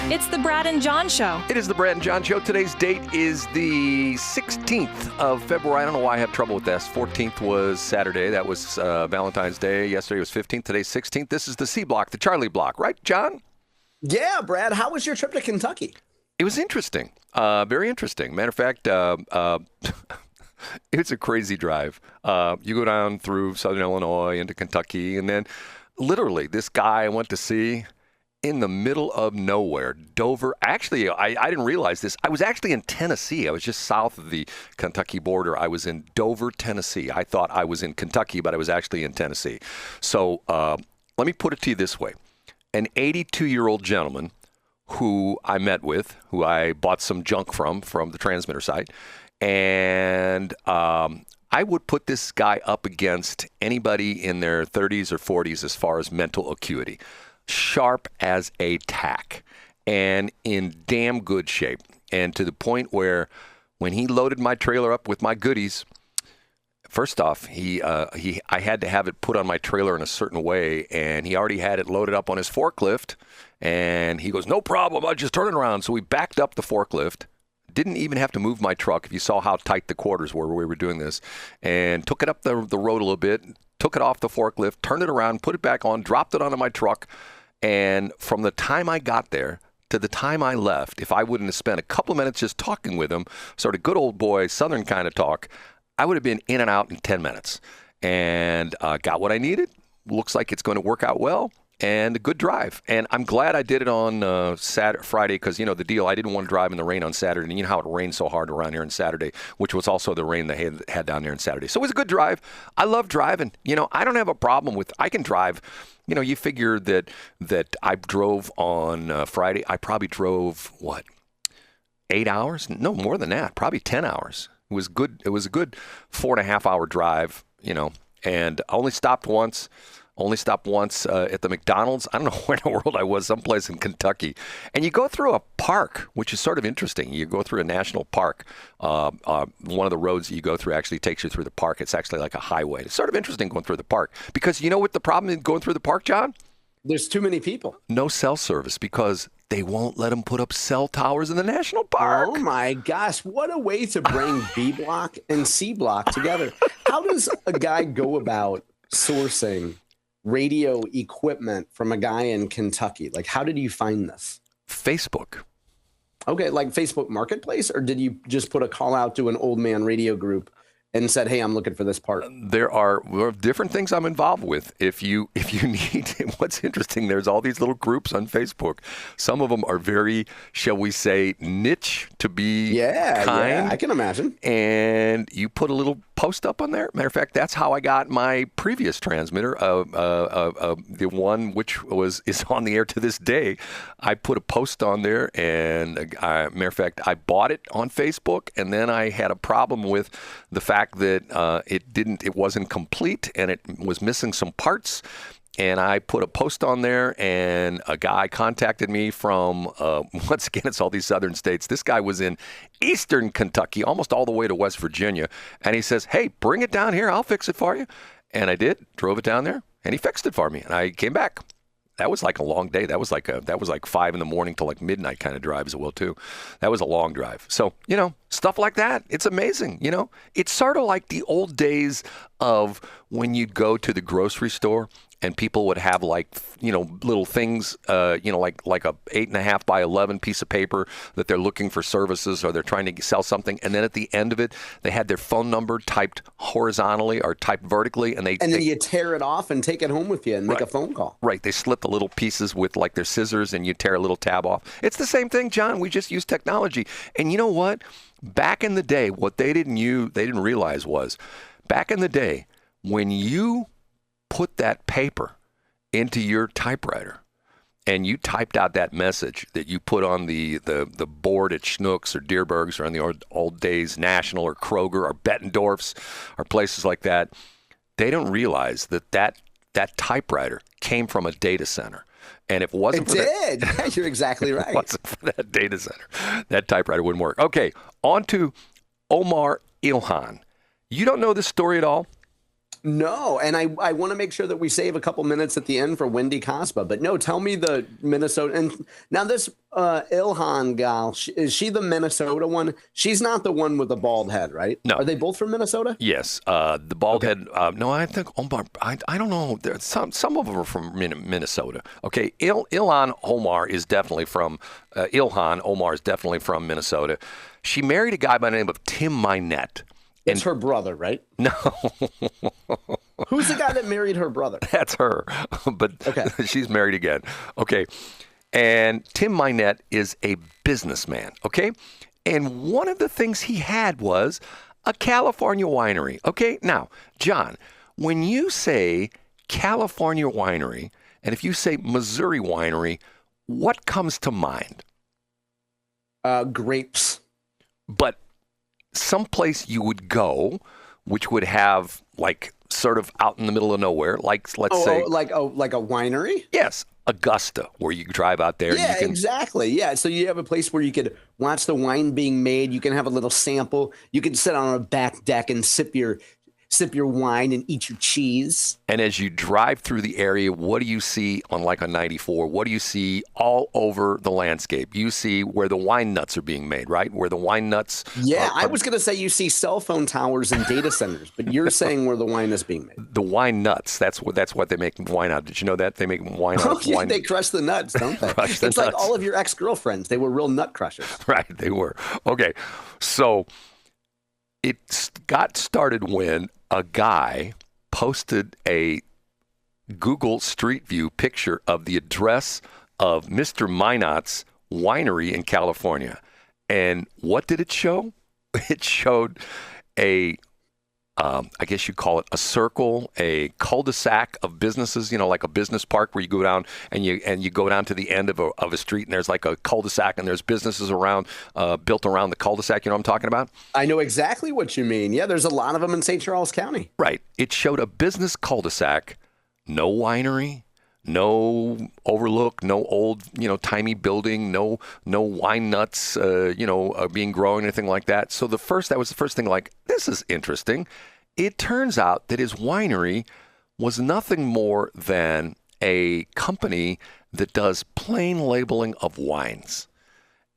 It's the Brad and John Show. It is the Brad and John Show. Today's date is the 16th of February. I don't know why I have trouble with this. 14th was Saturday. That was Valentine's Day. Yesterday was 15th. Today's 16th. This is the C block, the Charlie block. Right, John? Yeah, Brad. How was your trip to Kentucky? It was interesting. Very interesting. Matter of fact, it's a crazy drive. You go down through southern Illinois into Kentucky, and then literally this guy I went to see in the middle of nowhere, Dover. Actually, I didn't realize this. I was actually in Tennessee. I was just south of the Kentucky border. I was in Dover, Tennessee. I thought I was in Kentucky, but I was actually in Tennessee. So let me put it to you this way. An 82-year-old gentleman who I met with, who I bought some junk from the transmitter site, and I would put this guy up against anybody in their 30s or 40s as far as mental acuity. Sharp as a tack and in damn good shape. And to the point where when he loaded my trailer up with my goodies, first off, I had to have it put on my trailer in a certain way, and he already had it loaded up on his forklift. And he goes, "No problem, I'll just turn it around." So we backed up the forklift. Didn't even have to move my truck, if you saw how tight the quarters were where we were doing this, and took it up the road a little bit, took it off the forklift, turned it around, put it back on, dropped it onto my truck. And from the time I got there to the time I left, if I wouldn't have spent a couple of minutes just talking with him, sort of good old boy, Southern kind of talk, I would have been in and out in 10 minutes and got what I needed. Looks like it's going to work out well. And a good drive. And I'm glad I did it on Friday because, you know, the deal, I didn't want to drive in the rain on Saturday. And you know how it rained so hard around here on Saturday, which was also the rain they had down there on Saturday. So it was a good drive. I love driving. You know, I don't have a problem with, I can drive. You know, you figure that I drove on Friday. I probably drove, 8 hours? No, more than that. Probably 10 hours. It was good. It was a good 4.5 hour drive, you know, and I only stopped once at the McDonald's. I don't know where in the world I was, someplace in Kentucky. And you go through a park, which is sort of interesting. You go through a national park. One of the roads that you go through actually takes you through the park. It's actually like a highway. It's sort of interesting going through the park. Because you know what the problem is going through the park, John? There's too many people. No cell service because they won't let them put up cell towers in the national park. Oh, my gosh. What a way to bring B block and C block together. How does a guy go about sourcing radio equipment from a guy in Kentucky? Like, how did you find this? Facebook. Okay, like Facebook Marketplace, or did you just put a call out to an old man radio group and said, "Hey, I'm looking for this part"? There are different things I'm involved with. If you need, what's interesting, there's all these little groups on Facebook. Some of them are very, shall we say, niche to be kind. Yeah, I can imagine. And you put a little post up on there. Matter of fact, that's how I got my previous transmitter, the one which is on the air to this day. I put a post on there, and matter of fact, I bought it on Facebook, and then I had a problem with the fact that it wasn't complete, and it was missing some parts. And I put a post on there, and a guy contacted me from, once again, it's all these southern states. This guy was in eastern Kentucky, almost all the way to West Virginia. And he says, "Hey, bring it down here. I'll fix it for you." And I did, drove it down there, and he fixed it for me. And I came back. That was like a long day. That was like 5 a.m. to like midnight kind of drive as well, too. That was a long drive. So, you know, stuff like that. It's amazing. You know, it's sort of like the old days of when you'd go to the grocery store and people would have like, you know, little things, you know, like a 8.5 by 11 piece of paper that they're looking for services or they're trying to sell something. And then at the end of it, they had their phone number typed horizontally or typed vertically. And then you tear it off and take it home with you and make a phone call. Right. They slit the little pieces with like their scissors and you tear a little tab off. It's the same thing, John. We just use technology. And you know what? Back in the day, what they didn't realize was back in the day when you put that paper into your typewriter and you typed out that message that you put on the board at Schnucks or Deerberg's or on the old days National or Kroger or Bettendorf's or places like that, they don't realize that typewriter came from a data center. And if it wasn't You're exactly right. If it wasn't for that data center, that typewriter wouldn't work. Okay, on to Omar Ilhan. You don't know this story at all? No, and I want to make sure that we save a couple minutes at the end for Wendy Kozma. But no, tell me the Minnesota. And now this Ilhan gal, is she the Minnesota one? She's not the one with the bald head, right? No. Are they both from Minnesota? Yes, the bald head. No, I think Omar. I don't know. There's some of them are from Minnesota. Okay, Ilhan Omar is definitely from Minnesota. She married a guy by the name of Tim Minette. It's her brother, right? No. Who's the guy that married her brother? That's her, but okay. She's married again. Okay, and Tim Minette is a businessman. Okay, and one of the things he had was a California winery. Okay, now, John, when you say California winery, and if you say Missouri winery, what comes to mind? Grapes. But someplace you would go, which would have like sort of out in the middle of nowhere, like let's say like a winery. Yes, Augusta, where you drive out there. Yeah, exactly. Yeah, so you have a place where you could watch the wine being made. You can have a little sample. You can sit on a back deck and sip your wine and eat your cheese. And as you drive through the area, what do you see on like a 94? What do you see all over the landscape? You see where the wine nuts are being made, right? Where the wine nuts. Yeah, I was going to say you see cell phone towers and data centers, but you're saying where the wine is being made. The wine nuts. That's what they make wine out of. Did you know that? They make wine out of wine. They crush the nuts, don't they? It's nuts. Like all of your ex-girlfriends. They were real nut crushers. Right, they were. Okay, so it got started when a guy posted a Google Street View picture of the address of Mr. Minot's winery in California. And what did it show? It showed I guess you call it a circle, a cul-de-sac of businesses, like a business park where you go down and you go down to the end of a street and there's like a cul-de-sac and there's businesses around, built around the cul-de-sac. You know what I'm talking about? I know exactly what you mean. Yeah, there's a lot of them in St. Charles County. Right. It showed a business cul-de-sac, no winery, no overlook, no old, timey building, no wine nuts, being grown, anything like that. So that was the first thing, like, this is interesting. It turns out that his winery was nothing more than a company that does plain labeling of wines.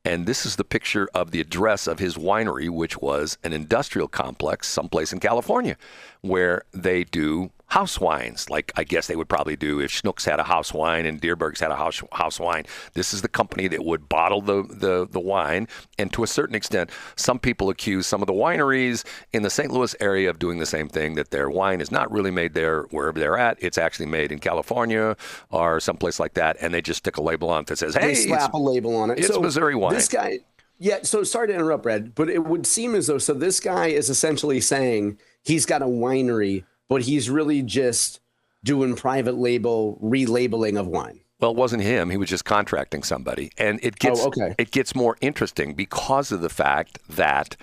And this is the picture of the address of his winery, which was an industrial complex someplace in California, where they do house wines, like I guess they would probably do if Schnucks had a house wine and Dierberg's had a house wine. This is the company that would bottle the wine. And to a certain extent, some people accuse some of the wineries in the St. Louis area of doing the same thing, that their wine is not really made there wherever they're at. It's actually made in California or someplace like that. And they just stick a label on it that says, hey, they slap a label on it. It's Missouri wine. This guy, yeah, so sorry to interrupt, Brad, but it would seem as though, so this guy is essentially saying he's got a winery, but he's really just doing private label relabeling of wine. Well, it wasn't him. He was just contracting somebody. And it gets more interesting because of the fact that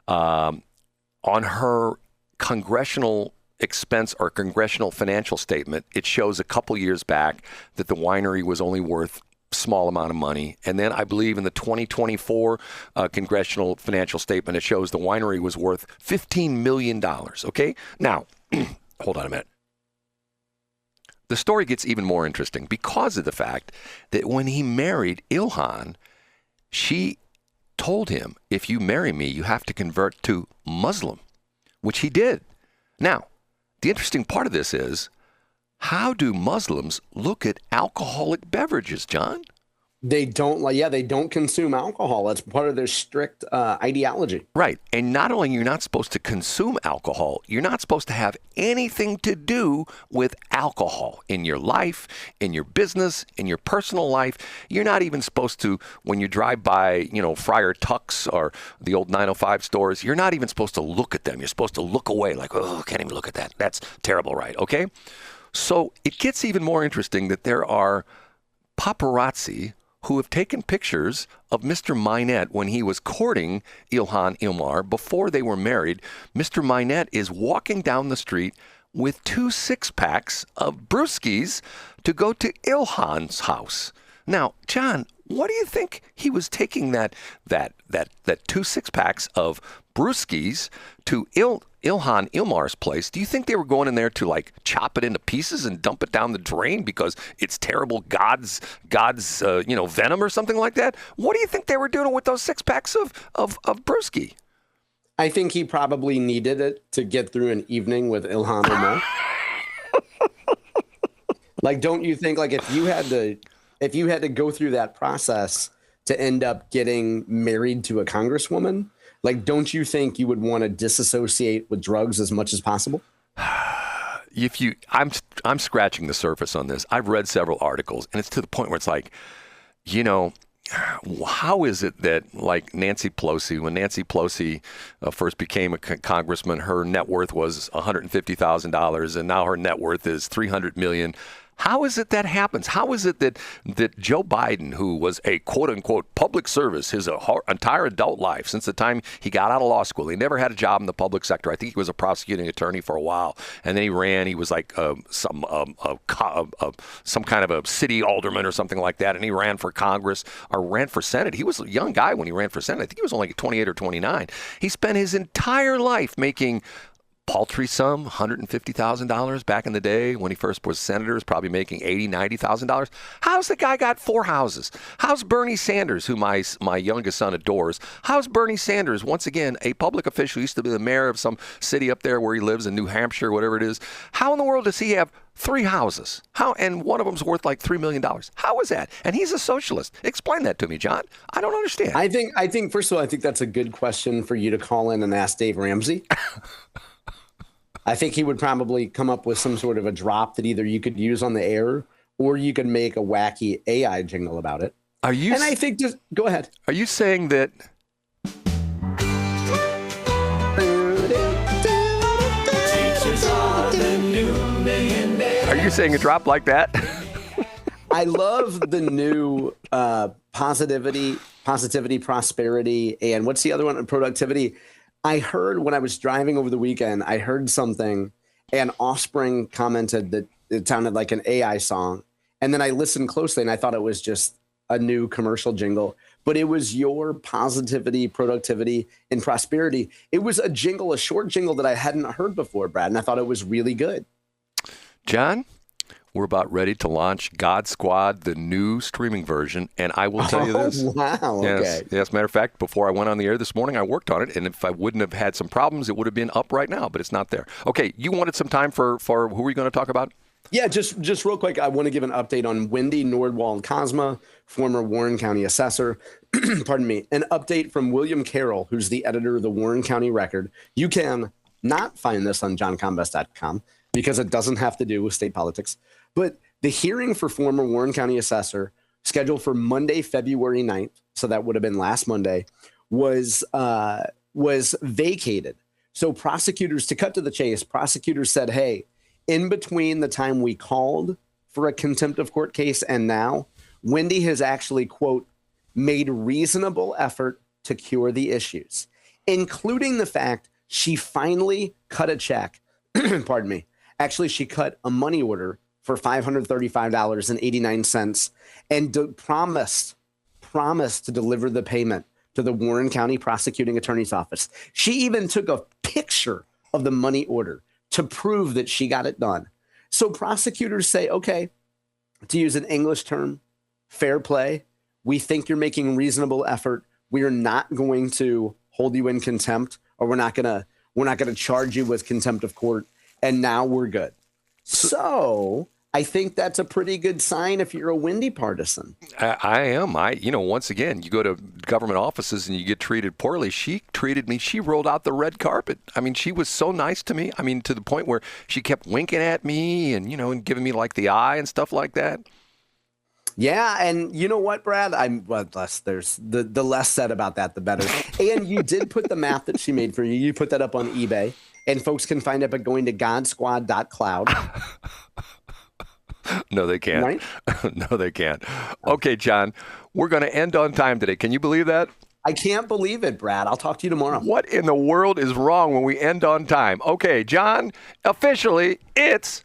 on her congressional expense or congressional financial statement, it shows a couple years back that the winery was only worth small amount of money. And then I believe in the 2024 congressional financial statement, it shows the winery was worth $15 million. Okay. Now, hold on a minute. The story gets even more interesting because of the fact that when he married Ilhan, she told him, if you marry me, you have to convert to Muslim, which he did. Now, the interesting part of this is, how do Muslims look at alcoholic beverages, John? They don't consume alcohol. That's part of their strict ideology. Right. And not only you're not supposed to consume alcohol, you're not supposed to have anything to do with alcohol in your life, in your business, in your personal life. You're not even supposed to, when you drive by, Friar Tuck's or the old 905 stores, you're not even supposed to look at them. You're supposed to look away like, oh, can't even look at that. That's terrible, right? Okay. So it gets even more interesting that there are paparazzi who have taken pictures of Mr. Minette when he was courting Ilhan Omar before they were married. Mr. Minette is walking down the street with 2 6-packs of brewskis to go to Ilhan's house. Now, John, What do you think he was taking that 2 6-packs of brewskis to Ilhan Omar's place? Do you think they were going in there to like chop it into pieces and dump it down the drain because it's terrible God's venom or something like that? What do you think they were doing with those 6-packs of brewski? I think he probably needed it to get through an evening with Ilhan Omar. Like, don't you think, like, if you had to go through that process to end up getting married to a congresswoman, like, don't you think you would want to disassociate with drugs as much as possible? I'm scratching the surface on this. I've read several articles, and it's to the point where it's like, how is it that, like, Nancy Pelosi, when Nancy Pelosi first became a congressman, her net worth was $150,000, and now her net worth is $300 million. How is it that happens? How is it that Joe Biden, who was a quote-unquote public service his entire adult life, since the time he got out of law school, he never had a job in the public sector. I think he was a prosecuting attorney for a while, and then he was like some kind of a city alderman or something like that, and he ran for Congress or ran for Senate. He was a young guy when he ran for Senate. I think he was only 28 or 29. He spent his entire life making paltry sum, $150,000 back in the day when he first was senator, was probably making $80,000, $90,000. How's the guy got 4 houses? How's Bernie Sanders, who my youngest son adores, how's Bernie Sanders, once again, a public official, used to be the mayor of some city up there where he lives in New Hampshire, whatever it is. How in the world does he have 3 houses? How? And one of them's worth like $3 million. How is that? And he's a socialist. Explain that to me, John. I don't understand. I think first of all, I think that's a good question for you to call in and ask Dave Ramsey. I think he would probably come up with some sort of a drop that either you could use on the air or you could make a wacky AI jingle about it. I think just go ahead. Are you saying that? Are you saying a drop like that? I love the new positivity, prosperity, and what's the other one? Productivity. I heard when I was driving over the weekend, I heard something, and Offspring commented that it sounded like an AI song. And then I listened closely, and I thought it was just a new commercial jingle. But it was your positivity, productivity, and prosperity. It was a jingle, a short jingle that I hadn't heard before, Brad, and I thought it was really good. John, we're about ready to launch God Squad, the new streaming version, and I will tell you this. Wow, yes, okay. Yes, matter of fact, before I went on the air this morning, I worked on it, and if I wouldn't have had some problems, it would have been up right now, but it's not there. Okay, you wanted some time for who are we going to talk about? Yeah, just real quick, I want to give an update on Wendy Nordwald Kozma, former Warren County assessor. Pardon me. An update from William Carroll, who's the editor of the Warren County Record. You can not find this on johncombest.com because it doesn't have to do with state politics. But the hearing for former Warren County assessor, scheduled for Monday, February 9th, so that would have been last Monday, was vacated. So prosecutors, to cut to the chase, prosecutors said, hey, in between the time we called for a contempt of court case and now, Wendy has actually, quote, made reasonable effort to cure the issues, including the fact she finally cut a check. Pardon me. Actually, she cut a money order for $535.89 and promised to deliver the payment to the Warren County Prosecuting Attorney's Office. She even took a picture of the money order to prove that she got it done. So prosecutors say, okay, to use an English term, fair play. We think you're making reasonable effort. We are not going to hold you in contempt, or we're not going to charge you with contempt of court. And now we're good. So I think that's a pretty good sign if you're a Wendy partisan. I am. Once again, you go to government offices and you get treated poorly. She treated me. She rolled out the red carpet. I mean, she was so nice to me. I mean, to the point where she kept winking at me and, and giving me like the eye and stuff like that. Yeah, and you know what, Brad? There's the less said about that, the better. And you did put the math that she made for you. You put that up on eBay, and folks can find it by going to godsquad.cloud. No, they can't. Right? No, they can't. Okay, John, we're going to end on time today. Can you believe that? I can't believe it, Brad. I'll talk to you tomorrow. What in the world is wrong when we end on time? Okay, John, officially, it's